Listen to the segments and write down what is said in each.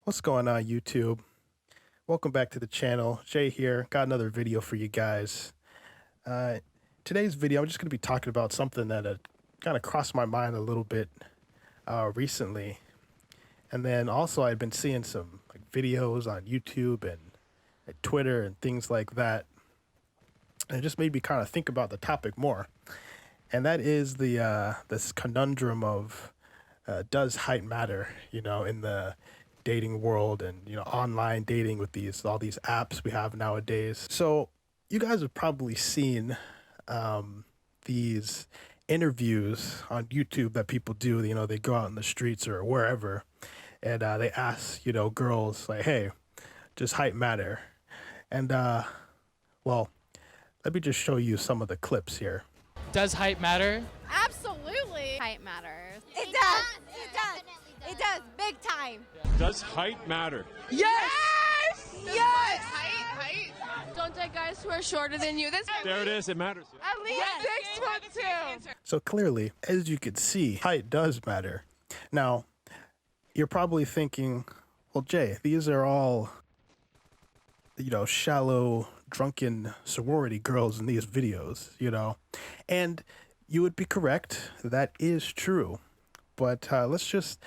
What's going on, YouTube? Welcome back to the channel. Jay here. Got another video for you guys. Today's video, I'm just going to be talking about something that kind of crossed my mind a little bit recently. And then also I've been seeing some videos on YouTube and at Twitter and things like that. And it just made me kind of think about the topic more. And that is this conundrum of does height matter, in the dating world and online dating with all these apps we have nowadays. So you guys have probably seen these interviews on YouTube that people do. They go out in the streets or wherever and they ask girls like, hey, does height matter? And well, let me just show you some of the clips here. Does height matter? Absolutely. Height matters. It does. It does. It does. Big time. Does height matter? Yes! Yes! Height. Don't date guys who are shorter than you. There it is. It matters. At least 6'2". So clearly, as you could see, height does matter. Now, you're probably thinking, well, Jay, these are all, shallow, drunken sorority girls in these videos, and you would be correct. That is true. But let's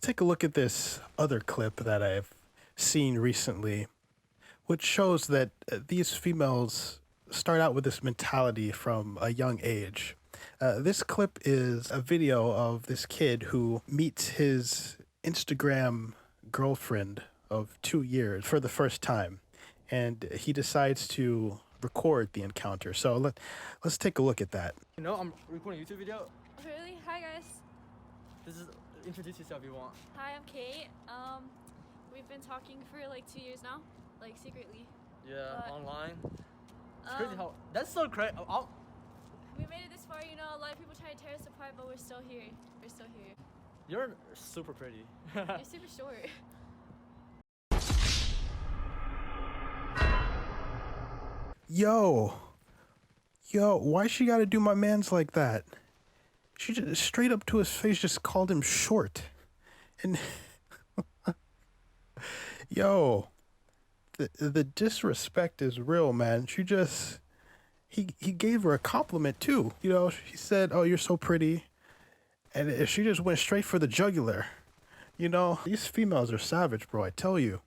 take a look at this other clip that I've seen recently, which shows that these females start out with this mentality from a young age. This clip is a video of this kid who meets his Instagram girlfriend of 2 years for the first time, and he decides to record the encounter. So let's take a look at that. I'm recording a YouTube video. Really? Hi guys. Introduce yourself if you want. Hi, I'm Kate. We've been talking for like 2 years now, like secretly. Yeah, But, online. It's crazy how that's so crazy. We made it this far, a lot of people try to tear us apart, but we're still here. We're still here. You're super pretty. You're super short. Yo, why she gotta do my mans like that? She just straight up to his face just called him short. And yo, the disrespect is real, man. He gave her a compliment too. He said, "Oh, you're so pretty." And she just went straight for the jugular. These females are savage, bro, I tell you.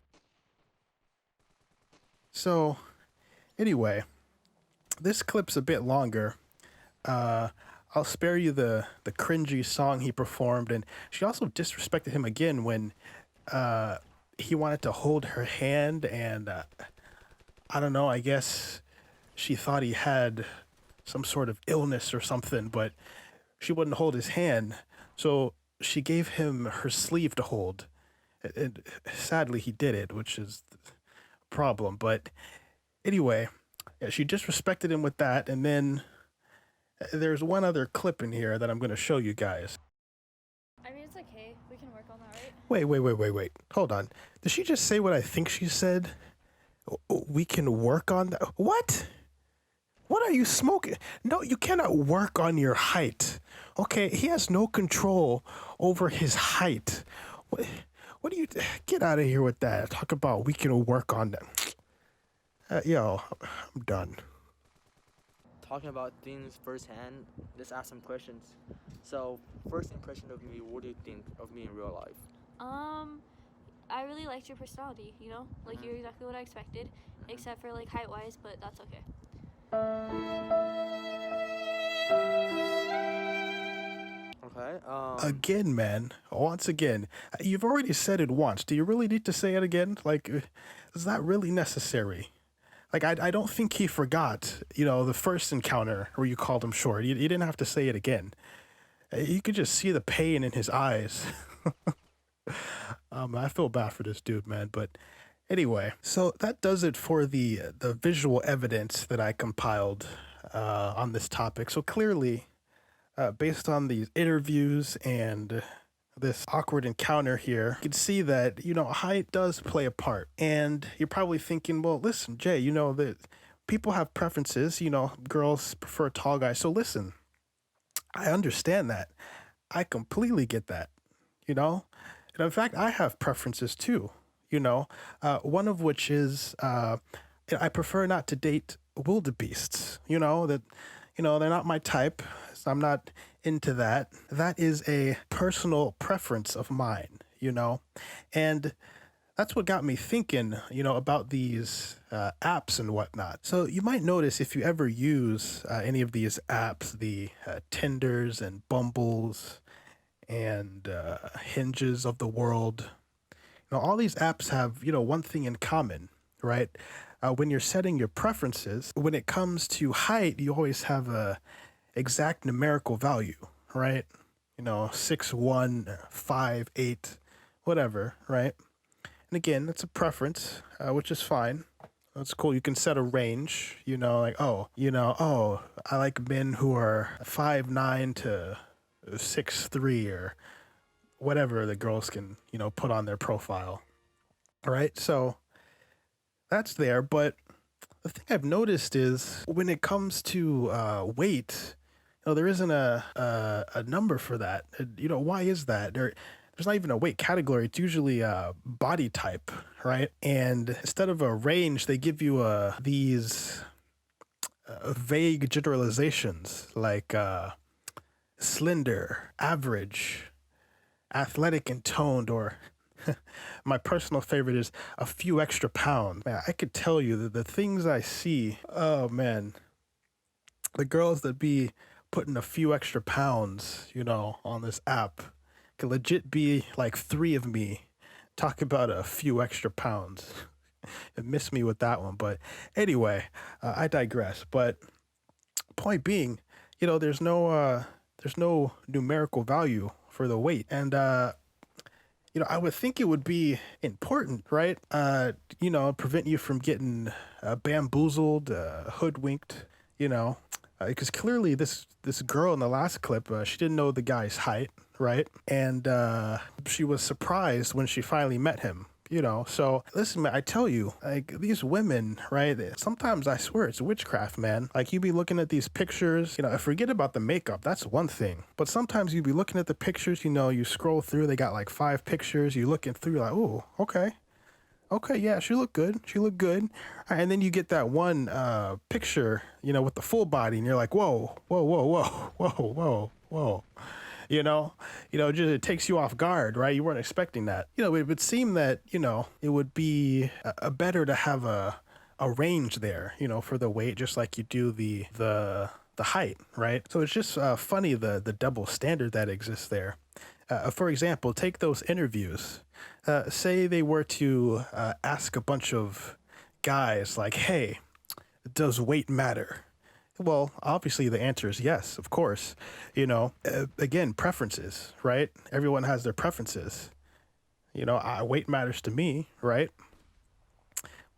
So, anyway, this clip's a bit longer. I'll spare you the cringy song he performed, and she also disrespected him again when he wanted to hold her hand, and I don't know, I guess she thought he had some sort of illness or something, but she wouldn't hold his hand, so she gave him her sleeve to hold. And sadly, he did it, which is the problem, but anyway, yeah, she disrespected him with that, and then there's one other clip in here that I'm going to show you guys. I mean, it's okay. We can work on that, right? Wait. Hold on. Did she just say what I think she said? We can work on that? What? What are you smoking? No, you cannot work on your height. Okay, he has no control over his height. What do you... Get out of here with that. Talk about we can work on that. Yo, I'm done. Talking about things firsthand, let's ask some questions. So, first impression of me, what do you think of me in real life? I really liked your personality, Like, you're exactly what I expected, except for, like, height-wise, but that's okay. Okay, Again, man. Once again. You've already said it once. Do you really need to say it again? Like, is that really necessary? Like, I don't think he forgot, the first encounter where you called him short. You didn't have to say it again. You could just see the pain in his eyes. I feel bad for this dude, man. But anyway, so that does it for the visual evidence that I compiled on this topic. So clearly, based on these interviews and this awkward encounter here, you can see that, height does play a part. And you're probably thinking, well, listen, Jay, that people have preferences, girls prefer tall guys. So listen, I understand that. I completely get that, And in fact, I have preferences too. one of which is I prefer not to date wildebeests, they're not my type. So I'm not into that. That is a personal preference of mine, and that's what got me thinking, about these apps and whatnot. So you might notice if you ever use any of these apps, the Tinders and Bumbles and Hinges of the world, all these apps have, one thing in common, right? When you're setting your preferences, when it comes to height, you always have a exact numerical value, right? 6'1", 5'8", whatever, right? And again, that's a preference, which is fine. That's cool. You can set a range, I like men who are 5'9" to 6'3", or whatever the girls can, put on their profile. All right. So that's there. But the thing I've noticed is when it comes to weight, there isn't a number for that. Why is that? There's not even a weight category. It's usually body type, right? And instead of a range, they give you these vague generalizations like slender, average, athletic and toned, or my personal favorite is a few extra pounds. Man, I could tell you that the things I see, oh man, the girls that be putting a few extra pounds, on this app, could legit be like 3 of me. Talk about a few extra pounds. It missed me with that one. But anyway, I digress. But point being, there's no numerical value for the weight. And, I would think it would be important, right? Prevent you from getting bamboozled, hoodwinked, because clearly this girl in the last clip, she didn't know the guy's height, right? And she was surprised when she finally met him, So listen, man, I tell you, like, these women, right? Sometimes I swear it's witchcraft, man. Like, you be looking at these pictures, forget about the makeup. That's one thing. But sometimes you be looking at the pictures, you scroll through, they got like 5 pictures. You looking through, like, oh, okay. Okay, yeah, she looked good. She looked good. And then you get that one picture, with the full body, and you're like, whoa, whoa, whoa, whoa, whoa, whoa, whoa. Just, it takes you off guard, right? You weren't expecting that. It would seem that, it would be better to have a range there, for the weight, just like you do the height, right? So it's just funny, the double standard that exists there. For example, take those interviews. Say they were to ask a bunch of guys like, hey, does weight matter? Well, obviously the answer is yes, of course. Again, preferences, right? Everyone has their preferences. Weight matters to me, right?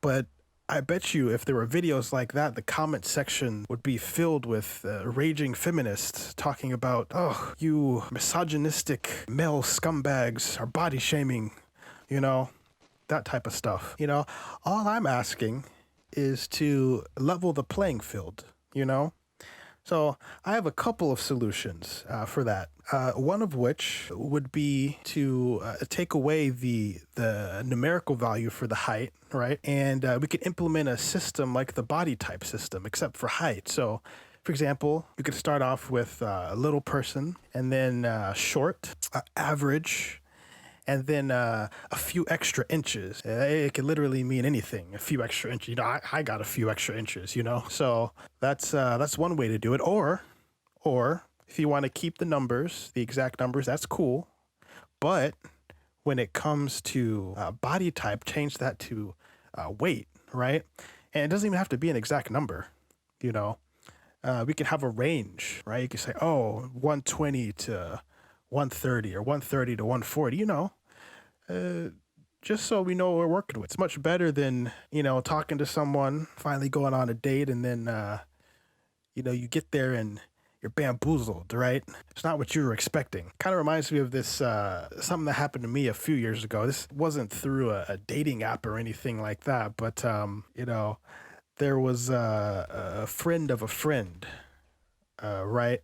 But I bet you if there were videos like that, the comment section would be filled with raging feminists talking about, oh, you misogynistic male scumbags are body shaming, that type of stuff. All I'm asking is to level the playing field, So I have a couple of solutions for that. One of which would be to take away the numerical value for the height, right? And we could implement a system like the body type system, except for height. So, for example, you could start off with a little person, and then short, average, and then a few extra inches. It could literally mean anything. A few extra inches. I got a few extra inches. So that's one way to do it. Or if you want to keep the numbers, the exact numbers, that's cool. But when it comes to body type, change that to weight, right? And it doesn't even have to be an exact number. We can have a range, right? You can say, 120 to 130 or 130 to 140, just so we know what we're working with. It's much better than, talking to someone, finally going on a date, and then, you get there and you're bamboozled, right? It's not what you were expecting. Kind of reminds me of this, something that happened to me a few years ago. This wasn't through a dating app or anything like that, but, there was a friend of a friend, right?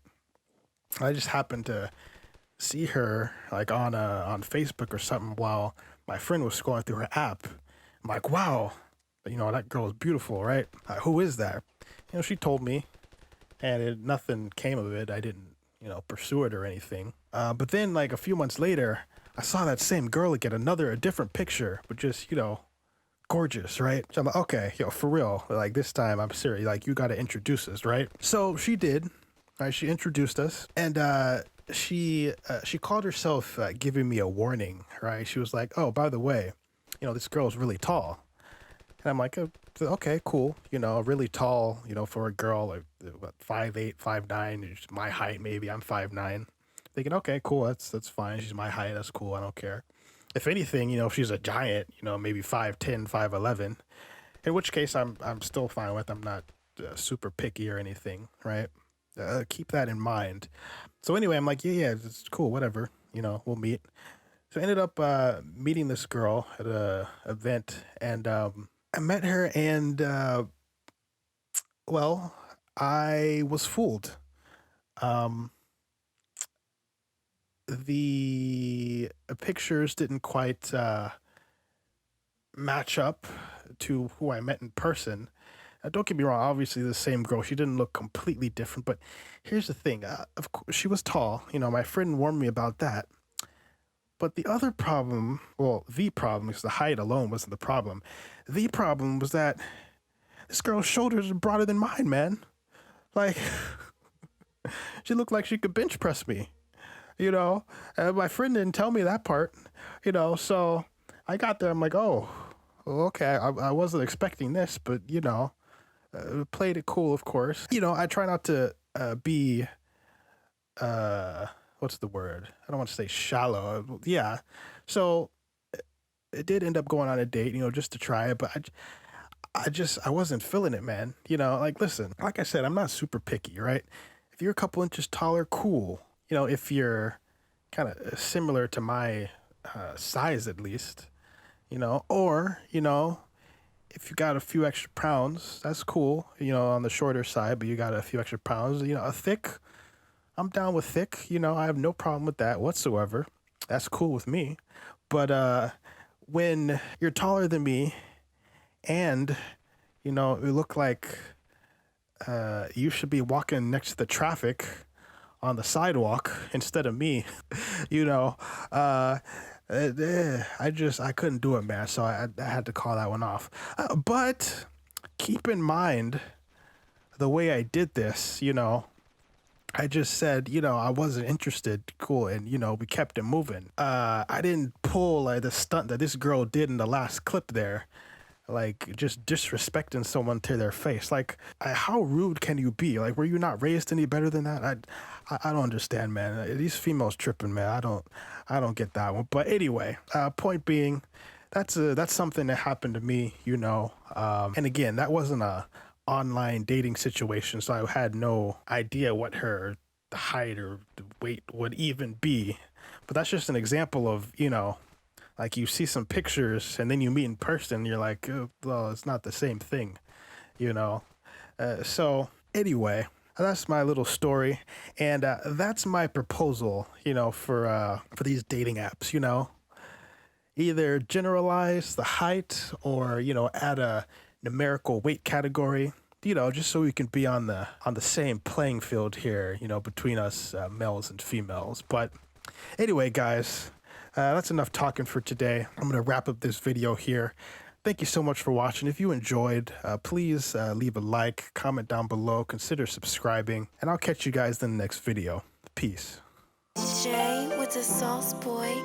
I just happened to see her like on Facebook or something while my friend was scrolling through her app. I'm like, wow, that girl is beautiful, right? Who is that? She told me, and nothing came of it. I didn't, pursue it or anything. But then, like, a few months later, I saw that same girl again, a different picture, but just, gorgeous, right? So I'm like, okay, for real. Like, this time I'm serious. Like, you got to introduce us, right? So she did. Right? She introduced us, and she called herself giving me a warning, right? She was like, oh, by the way, this girl's really tall. And I'm like, okay, cool. Really tall, for a girl, like, what, 5'8", 5'9", my height, maybe. I'm 5'9". Thinking, okay, cool, that's fine. She's my height, that's cool, I don't care. If anything, if she's a giant, maybe 5'10", 5'11", in which case I'm still fine with. I'm not super picky or anything, right? Keep that in mind. So anyway, I'm like, yeah, it's cool, whatever. We'll meet. So I ended up meeting this girl at a event, and I met her, and well, I was fooled. The pictures didn't quite match up to who I met in person. Don't get me wrong, obviously the same girl. She didn't look completely different, but here's the thing. Of course, she was tall. My friend warned me about that. But the other problem, well, the problem, because the height alone wasn't the problem. The problem was that this girl's shoulders are broader than mine, man. Like, she looked like she could bench press me, My friend didn't tell me that part, so I got there. I'm like, oh, okay. I wasn't expecting this, but, played it cool, of course. I try not to be, what's the word? I don't want to say shallow. Yeah. So it did end up going on a date, just to try it, but I wasn't feeling it, man. Like, listen, like I said, I'm not super picky, right? If you're a couple inches taller, cool. If you're kind of similar to my size, at least, or, if you got a few extra pounds, that's cool, on the shorter side, but you got a few extra pounds, a thick, I'm down with thick, I have no problem with that whatsoever. That's cool with me. But when you're taller than me and, you look like you should be walking next to the traffic on the sidewalk instead of me, I couldn't do it, man. So I had to call that one off. But keep in mind the way I did this, I just said, I wasn't interested. Cool. And, we kept it moving. I didn't pull the stunt that this girl did in the last clip there. Like, just disrespecting someone to their face. Like, how rude can you be? Like, were you not raised any better than that? I don't understand, man. These females tripping, man. I don't get that one. But anyway, point being, that's something that happened to me, and again, that wasn't a online dating situation, so I had no idea what her height or weight would even be. But that's just an example of, like, you see some pictures and then you meet in person, you're like, oh, well, it's not the same thing, So anyway, that's my little story, and that's my proposal, for these dating apps, Either generalize the height or, add a numerical weight category, just so we can be on the same playing field here, between us males and females. But anyway, guys, that's enough talking for today. I'm going to wrap up this video here. Thank you so much for watching. If you enjoyed, please leave a like, comment down below, consider subscribing, and I'll catch you guys in the next video. Peace. Jay with the sauce boy.